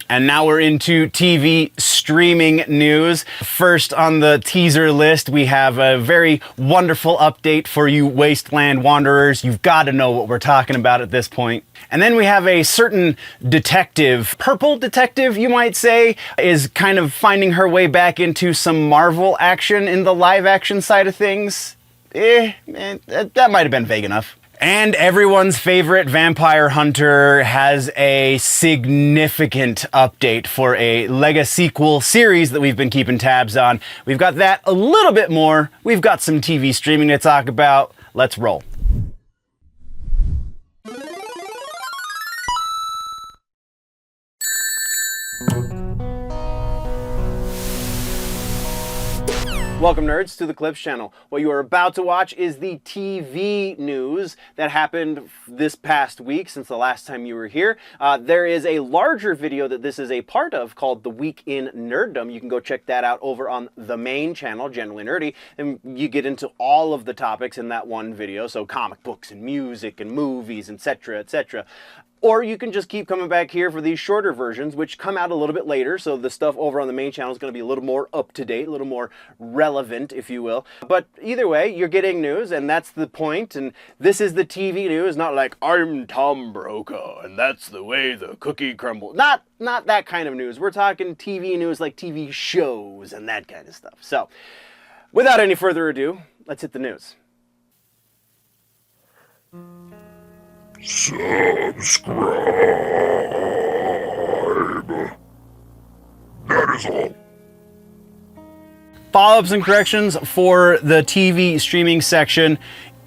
And now we're into TV streaming news. First on the teaser list, we have a very wonderful update for you Wasteland Wanderers. You've got to know what we're talking about at this point. And then we have a certain detective, purple detective, you might say, is kind of finding her way back into some Marvel action in the live action side of things. That might have been vague enough. And everyone's favorite vampire hunter has a significant update for a Lega sequel series that we've been keeping tabs on. We've got that a little bit more. We've got some TV streaming to talk about. Let's roll. Welcome, nerds, to the Clips channel. What you are about to watch is the TV news that happened this past week since the last time you were here. There is a larger video that this is a part of called The Week in Nerddom. You can go check that out over on the main channel, Generally Nerdy, and you get into all of the topics in that one video, so comic books and music and movies, etc., etc. Or you can just keep coming back here for these shorter versions, which come out a little bit later, so the stuff over on the main channel is going to be a little more up-to-date, a little more relevant, if you will. But either way, you're getting news, and that's the point, and this is the TV news, not like, I'm Tom Brokaw, and that's the way the cookie crumbles. Not that kind of news. We're talking TV news like TV shows and that kind of stuff. So, without any further ado, let's hit the news. Subscribe. That is all. Follow-ups and corrections for the TV streaming section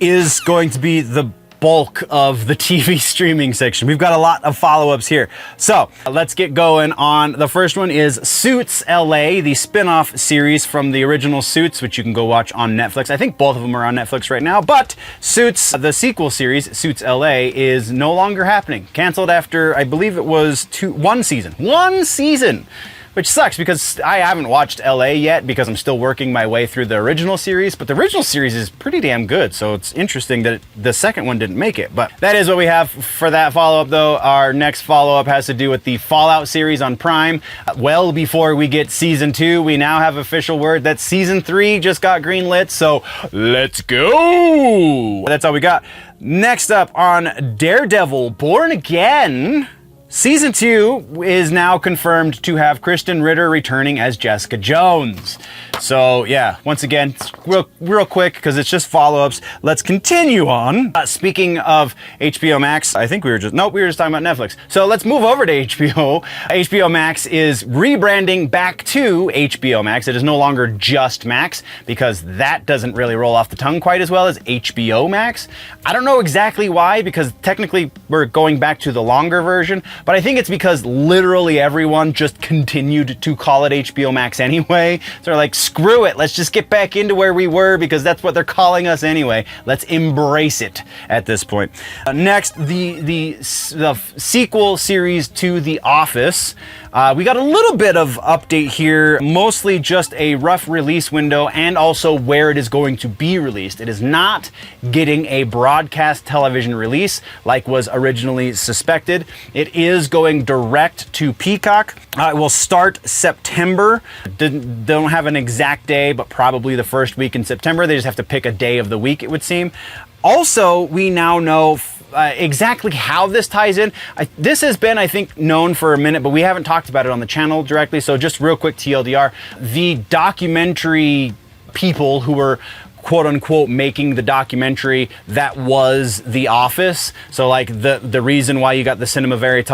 is going to be the bulk of the TV streaming section. We've got a lot of follow-ups here. So let's get going on. The first one is Suits LA, the spin-off series from the original Suits, which you can go watch on Netflix. I think both of them are on Netflix right now, but Suits, the sequel series, Suits LA, is no longer happening. Canceled after, I believe it was one season. One season! Which sucks because I haven't watched LA yet because I'm still working my way through the original series, but the original series is pretty damn good, so it's interesting that the second one didn't make it. But that is what we have for that follow-up, though. Our next follow-up has to do with the Fallout series on Prime. Well before we get Season 2, we now have official word that Season 3 just got greenlit, so let's go! That's all we got. Next up on Daredevil Born Again, Season 2 is now confirmed to have Kristen Ritter returning as Jessica Jones. So yeah, once again, real quick, because it's just follow-ups. Let's continue on. Speaking of HBO Max, I think we were just talking about Netflix. So let's move over to HBO. HBO Max is rebranding back to HBO Max. It is no longer just Max, because that doesn't really roll off the tongue quite as well as HBO Max. I don't know exactly why, because technically we're going back to the longer version, but I think it's because literally everyone just continued to call it HBO Max anyway. So they're like, screw it, let's just get back into where we were because that's what they're calling us anyway. Let's embrace it at this point. Next, the sequel series to The Office. We got a little bit of update here, mostly just a rough release window and also where it is going to be released. It is not getting a broadcast television release like was originally suspected. It is going direct to Peacock. It will start September. Don't have an exact day, but probably the first week in September. They just have to pick a day of the week, it would seem. Also, we now know exactly how this ties in. This has been, I think, known for a minute, but we haven't talked about it on the channel directly. So just real quick TLDR, the documentary people who were quote unquote making the documentary that was The Office. So like the reason why you got the cinema verite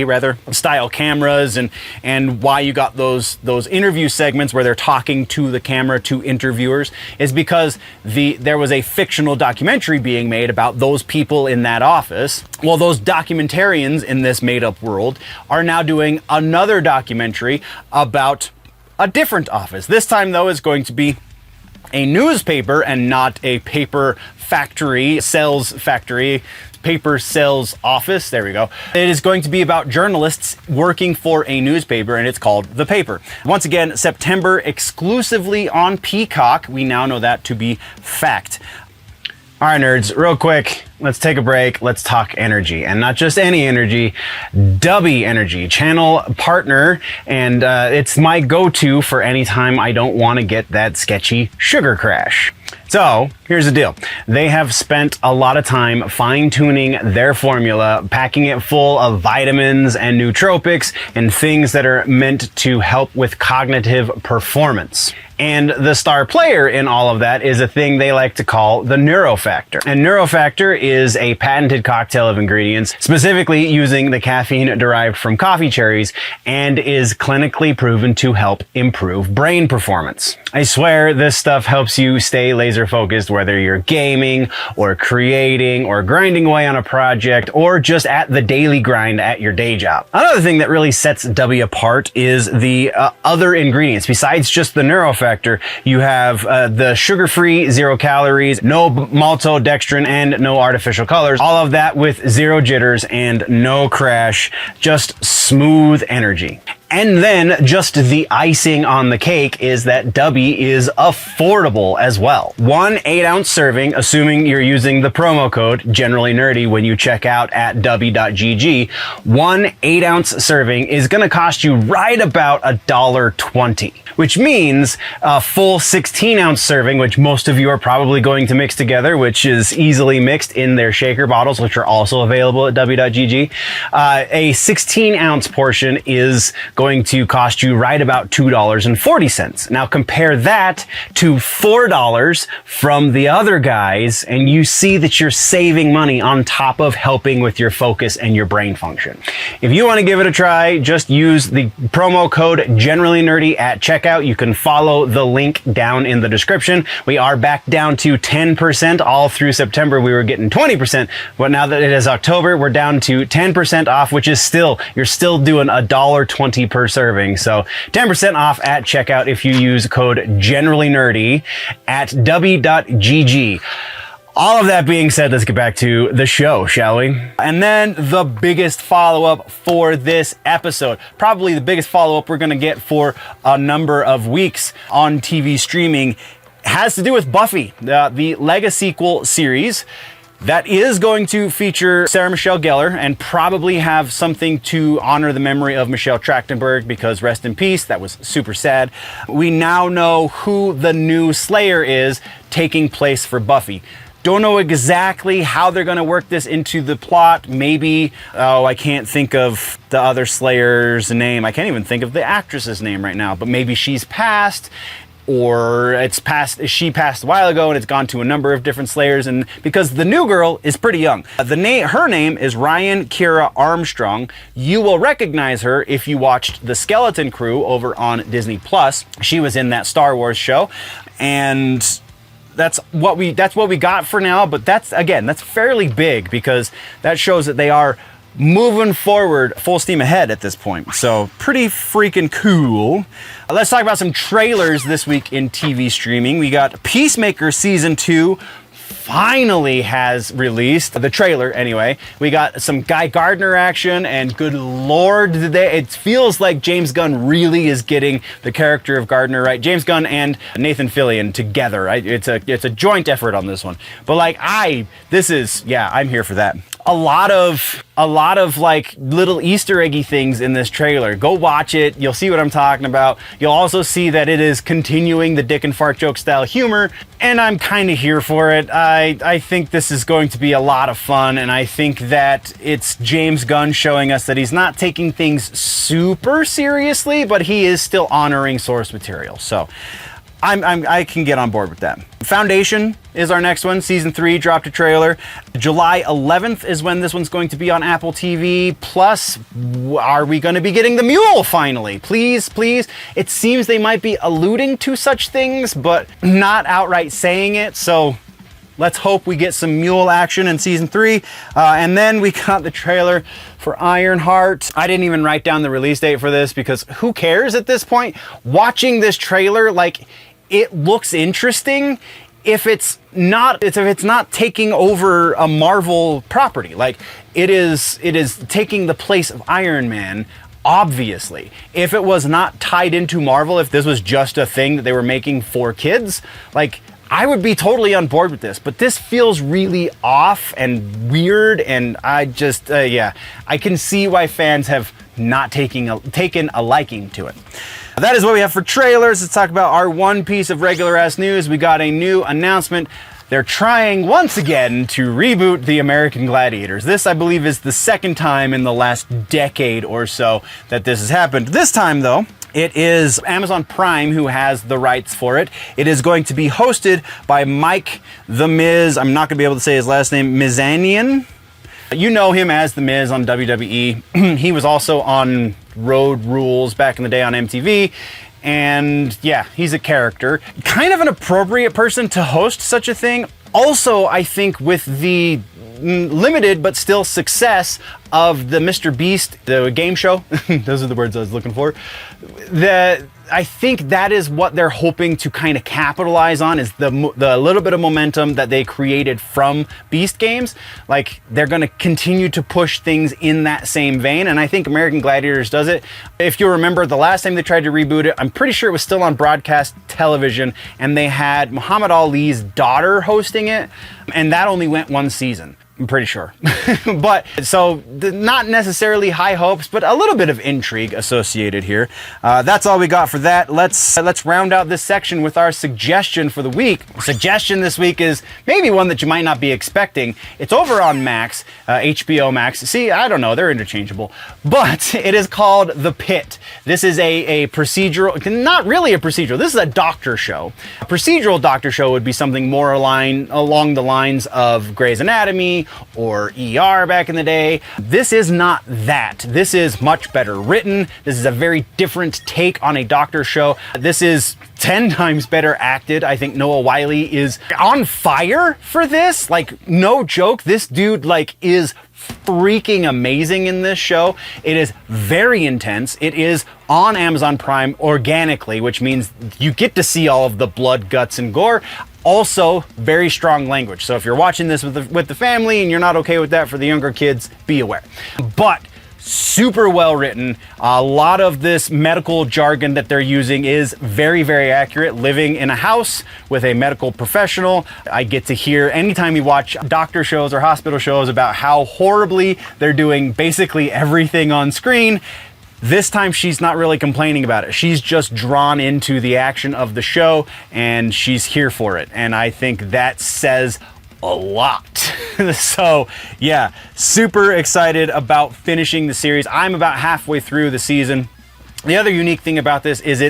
rather style cameras and why you got those interview segments where they're talking to the camera to interviewers is because there was a fictional documentary being made about those people in that office. Well, those documentarians in this made up world are now doing another documentary about a different office. This time though is going to be a newspaper and not a paper factory, paper sales office. There we go. It is going to be about journalists working for a newspaper, and it's called The Paper. Once again, September, exclusively on Peacock. We now know that to be fact. All right, nerds, real quick. let's take a break. Let's talk energy, and not just any energy, DUBBY Energy, channel partner, and it's my go-to for any time I don't want to get that sketchy sugar crash. So here's the deal. They have spent a lot of time fine-tuning their formula, packing it full of vitamins and nootropics and things that are meant to help with cognitive performance. And the star player in all of that is a thing they like to call the neurofactor. And neurofactor is a patented cocktail of ingredients, specifically using the caffeine derived from coffee cherries, and is clinically proven to help improve brain performance. I swear this stuff helps you stay laser focused, whether you're gaming or creating or grinding away on a project or just at the daily grind at your day job. Another thing that really sets DUBBY apart is the other ingredients. Besides just the neurofactor, you have the sugar-free, 0 calories, no maltodextrin, and no artificial colors. All of that with 0 jitters and no crash, just smooth energy. And then just the icing on the cake is that DUBBY is affordable as well. One 8-ounce serving, assuming you're using the promo code Generally Nerdy when you check out at dubby.gg, one 8-ounce serving is going to cost you right about $1.20, which means a full 16-ounce serving, which most of you are probably going to mix together, which is easily mixed in their shaker bottles, which are also available at dubby.gg. A 16-ounce portion is going to cost you right about $2.40. Now compare that to $4 from the other guys, and you see that you're saving money on top of helping with your focus and your brain function. If you want to give it a try, just use the promo code Generally Nerdy at checkout. You can follow the link down in the description. We are back down to 10%. All through September we were getting 20%, but now that it is October, we're down to 10% off, which is still, you're still doing $1.20 per serving. So 10% off at checkout if you use code Generally Nerdy at dubby.gg. All of that being said, let's get back to the show, shall we? And then the biggest follow-up for this episode, probably the biggest follow-up we're going to get for a number of weeks on TV streaming, has to do with Buffy, the Legasequel series. That is going to feature Sarah Michelle Gellar and probably have something to honor the memory of Michelle Trachtenberg, because rest in peace, that was super sad. We now know who the new Slayer is taking place for Buffy. Don't know exactly how they're going to work this into the plot. Maybe, I can't think of the other Slayer's name. I can't even think of the actress's name right now, but maybe she's passed, or she passed a while ago and it's gone to a number of different Slayers, and because the new girl is pretty young. Her name is Ryan Kira Armstrong. You will recognize her if you watched The Skeleton Crew over on Disney Plus. She was in that Star Wars show, and that's what we got for now, but that's fairly big, because that shows that they are moving forward full steam ahead at this point. So pretty freaking cool. Let's talk about some trailers this week in TV streaming. We got Peacemaker Season 2 finally has released, the trailer anyway. We got some Guy Gardner action, and good lord, it feels like James Gunn really is getting the character of Gardner right. James Gunn and Nathan Fillion together, right? It's a joint effort on this one. But like I'm here for that. A lot of like little Easter eggy things in this trailer. Go watch it. You'll see what I'm talking about. You'll also see that it is continuing the dick and fart joke style humor, and I'm kind of here for it. I think this is going to be a lot of fun, and I think that it's James Gunn showing us that he's not taking things super seriously, but he is still honoring source material. So I can get on board with that. Foundation is our next one. Season 3 dropped a trailer. July 11th is when this one's going to be on Apple TV. Plus, are we going to be getting the Mule finally? Please, please. It seems they might be alluding to such things, but not outright saying it. So let's hope we get some Mule action in Season 3. And then we got the trailer for Ironheart. I didn't even write down the release date for this, because who cares at this point? Watching this trailer, like, it looks interesting if it's not taking over a Marvel property. Like, it is taking the place of Iron Man, obviously. If it was not tied into Marvel, if this was just a thing that they were making for kids, like, I would be totally on board with this, but this feels really off and weird, and I just, yeah, I can see why fans have not taken a liking to it. That is what we have for trailers. Let's talk about our one piece of regular ass news. We got a new announcement. They're trying once again to reboot the American Gladiators. This, I believe, is the second time in the last decade or so that this has happened. This time, though, it is Amazon Prime who has the rights for it. It is going to be hosted by Mike the Miz. I'm not going to be able to say his last name. Mizanin. You know him as the Miz on WWE. He was also on Road Rules back in the day on MTV. And yeah, he's a character. Kind of an appropriate person to host such a thing. Also, I think with the limited but still success of the Mr. Beast, the game show, those are the words I was looking for, I think that is what they're hoping to kind of capitalize on, is the little bit of momentum that they created from Beast games. Like, they're going to continue to push things in that same vein, and I think American Gladiators does it. If you remember, the last time they tried to reboot it, I'm pretty sure it was still on broadcast television, and they had Muhammad Ali's daughter hosting it, and that only went one season. I'm pretty sure. But so not necessarily high hopes, but a little bit of intrigue associated here. That's all we got for that. Let's round out this section with our suggestion for the week. Suggestion this week is maybe one that you might not be expecting. It's over on Max, HBO Max. See, I don't know, they're interchangeable, but it is called The Pitt. This is a procedural, not really a procedural, this is a doctor show. A procedural doctor show would be something more along the lines of Grey's Anatomy or ER back in the day. This is not that. This is much better written. This is a very different take on a doctor show. This is 10 times better acted. I think Noah Wyle is on fire for this. Like, no joke. This dude, like, is freaking amazing in this show. It is very intense. It is on Amazon Prime organically, which means you get to see all of the blood, guts, and gore. Also, very strong language. So if you're watching this with the family and you're not okay with that for the younger kids, be aware. But super well written. A lot of this medical jargon that they're using is very, very accurate. Living in a house with a medical professional, I get to hear anytime we watch doctor shows or hospital shows about how horribly they're doing basically everything on screen. This time she's not really complaining about it. She's just drawn into the action of the show and she's here for it. And I think that says a lot. So yeah, super excited about finishing the series. I'm about halfway through the season. The other unique thing about this is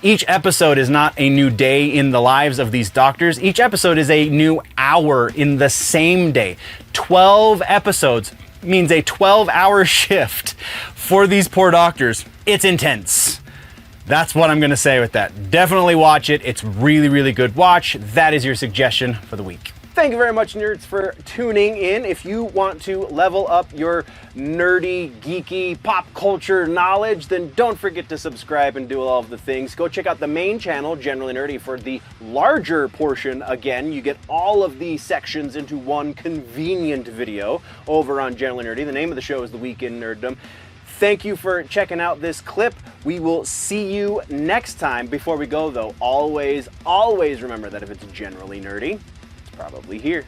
each episode is not a new day in the lives of these doctors. Each episode is a new hour in the same day. 12 episodes means a 12-hour shift for these poor doctors. It's intense. That's what I'm going to say with that. Definitely watch it. It's really, really good watch. That is your suggestion for the week. Thank you very much, nerds, for tuning in. If you want to level up your nerdy, geeky, pop culture knowledge, then don't forget to subscribe and do all of the things. Go check out the main channel, Generally Nerdy, for the larger portion. Again, you get all of the sections into one convenient video over on Generally Nerdy. The name of the show is The Week in Nerddom. Thank you for checking out this clip. We will see you next time. Before we go, though, always remember that if it's generally nerdy, it's probably here.